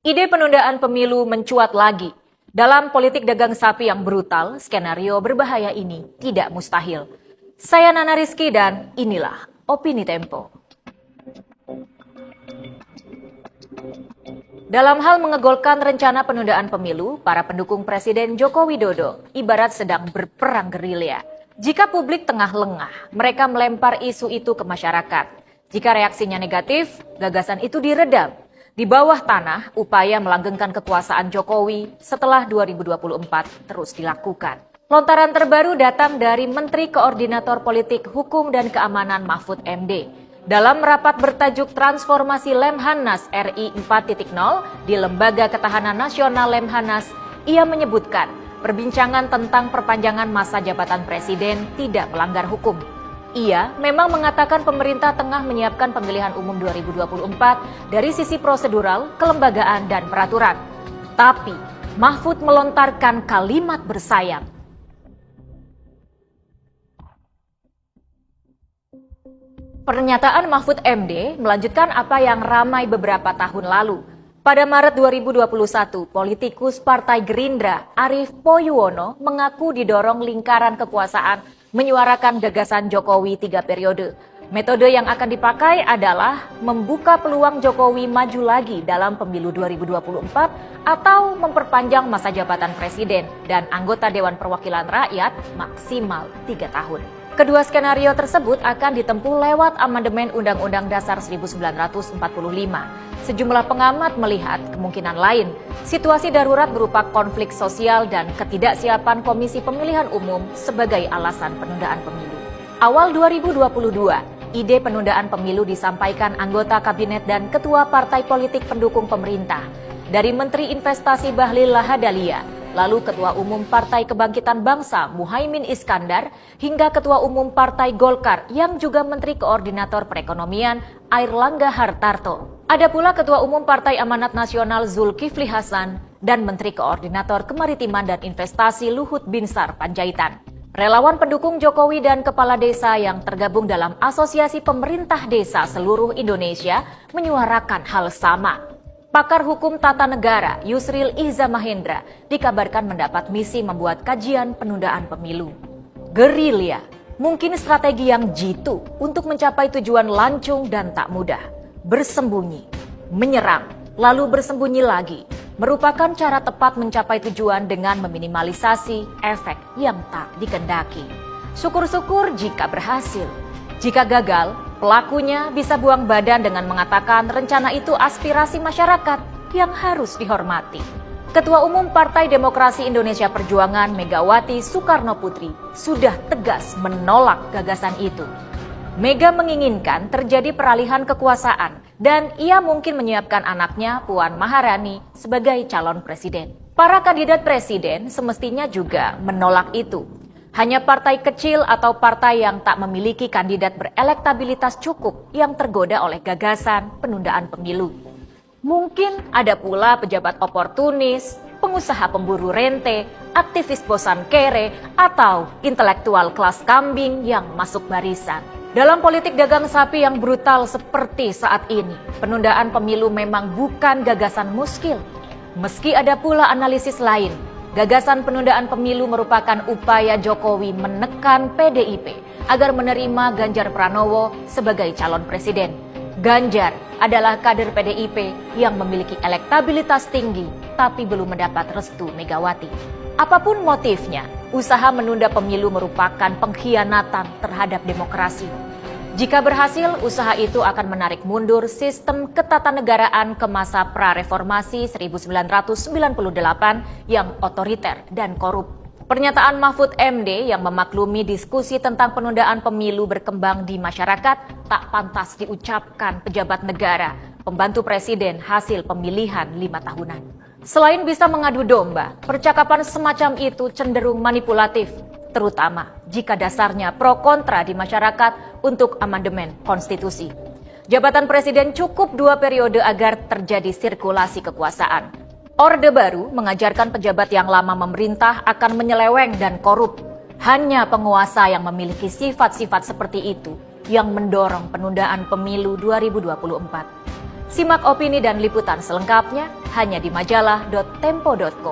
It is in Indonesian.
Ide penundaan pemilu mencuat lagi. Dalam politik dagang sapi yang brutal, skenario berbahaya ini tidak mustahil. Saya Nana Rizky dan inilah Opini Tempo. Dalam hal mengegolkan rencana penundaan pemilu, para pendukung Presiden Joko Widodo ibarat sedang berperang gerilya. Jika publik tengah lengah, mereka melempar isu itu ke masyarakat. Jika reaksinya negatif, gagasan itu diredam. Di bawah tanah, upaya melanggengkan kekuasaan Jokowi setelah 2024 terus dilakukan. Lontaran terbaru datang dari Menteri Koordinator Politik Hukum dan Keamanan Mahfud MD. Dalam rapat bertajuk Transformasi Lemhanas RI 4.0 di Lembaga Ketahanan Nasional Lemhanas, ia menyebutkan perbincangan tentang perpanjangan masa jabatan presiden tidak melanggar hukum. Ia memang mengatakan pemerintah tengah menyiapkan pemilihan umum 2024 dari sisi prosedural, kelembagaan, dan peraturan. Tapi Mahfud melontarkan kalimat bersayap. Pernyataan Mahfud MD melanjutkan apa yang ramai beberapa tahun lalu. Pada Maret 2021, politikus Partai Gerindra Arief Poyuwono mengaku didorong lingkaran kekuasaan menyuarakan gagasan Jokowi 3 periode. Metode yang akan dipakai adalah membuka peluang Jokowi maju lagi dalam pemilu 2024 atau memperpanjang masa jabatan presiden dan anggota Dewan Perwakilan Rakyat maksimal 3 tahun. Kedua skenario tersebut akan ditempuh lewat amandemen Undang-Undang Dasar 1945. Sejumlah pengamat melihat kemungkinan lain, situasi darurat berupa konflik sosial dan ketidaksiapan Komisi Pemilihan Umum sebagai alasan penundaan pemilu. Awal 2022, ide penundaan pemilu disampaikan anggota kabinet dan ketua partai politik pendukung pemerintah. Dari Menteri Investasi Bahlil Lahadalia, lalu Ketua Umum Partai Kebangkitan Bangsa Muhaimin Iskandar, hingga Ketua Umum Partai Golkar yang juga Menteri Koordinator Perekonomian Airlangga Hartarto. Ada pula Ketua Umum Partai Amanat Nasional Zulkifli Hasan dan Menteri Koordinator Kemaritiman dan Investasi Luhut Binsar Panjaitan. Relawan pendukung Jokowi dan kepala desa yang tergabung dalam Asosiasi Pemerintah Desa Seluruh Indonesia menyuarakan hal sama. Pakar hukum tata negara Yusril Iza Mahendra dikabarkan mendapat misi membuat kajian penundaan pemilu. Gerilya, mungkin strategi yang jitu untuk mencapai tujuan lancung dan tak mudah. Bersembunyi, menyerang, lalu bersembunyi lagi, merupakan cara tepat mencapai tujuan dengan meminimalisasi efek yang tak dikendaki. Syukur-syukur jika berhasil. Jika gagal, pelakunya bisa buang badan dengan mengatakan rencana itu aspirasi masyarakat yang harus dihormati. Ketua Umum Partai Demokrasi Indonesia Perjuangan Megawati Soekarno Putri sudah tegas menolak gagasan itu. Mega menginginkan terjadi peralihan kekuasaan dan ia mungkin menyiapkan anaknya Puan Maharani sebagai calon presiden. Para kandidat presiden semestinya juga menolak itu. Hanya partai kecil atau partai yang tak memiliki kandidat berelektabilitas cukup yang tergoda oleh gagasan penundaan pemilu. Mungkin ada pula pejabat oportunis, pengusaha pemburu rente, aktivis bosan kere, atau intelektual kelas kambing yang masuk barisan. Dalam politik dagang sapi yang brutal seperti saat ini, penundaan pemilu memang bukan gagasan muskil. Meski ada pula analisis lain, gagasan penundaan pemilu merupakan upaya Jokowi menekan PDIP agar menerima Ganjar Pranowo sebagai calon presiden. Ganjar adalah kader PDIP yang memiliki elektabilitas tinggi tapi belum mendapat restu Megawati. Apapun motifnya, usaha menunda pemilu merupakan pengkhianatan terhadap demokrasi. Jika berhasil, usaha itu akan menarik mundur sistem ketatanegaraan ke masa pra-reformasi 1998 yang otoriter dan korup. Pernyataan Mahfud MD yang memaklumi diskusi tentang penundaan pemilu berkembang di masyarakat tak pantas diucapkan pejabat negara, pembantu presiden hasil pemilihan 5 tahunan. Selain bisa mengadu domba, percakapan semacam itu cenderung manipulatif, terutama jika dasarnya pro kontra di masyarakat untuk amandemen konstitusi. Jabatan presiden cukup 2 periode agar terjadi sirkulasi kekuasaan. Orde Baru mengajarkan pejabat yang lama memerintah akan menyeleweng dan korup. Hanya penguasa yang memiliki sifat-sifat seperti itu yang mendorong penundaan pemilu 2024. Simak opini dan liputan selengkapnya hanya di majalah.tempo.co.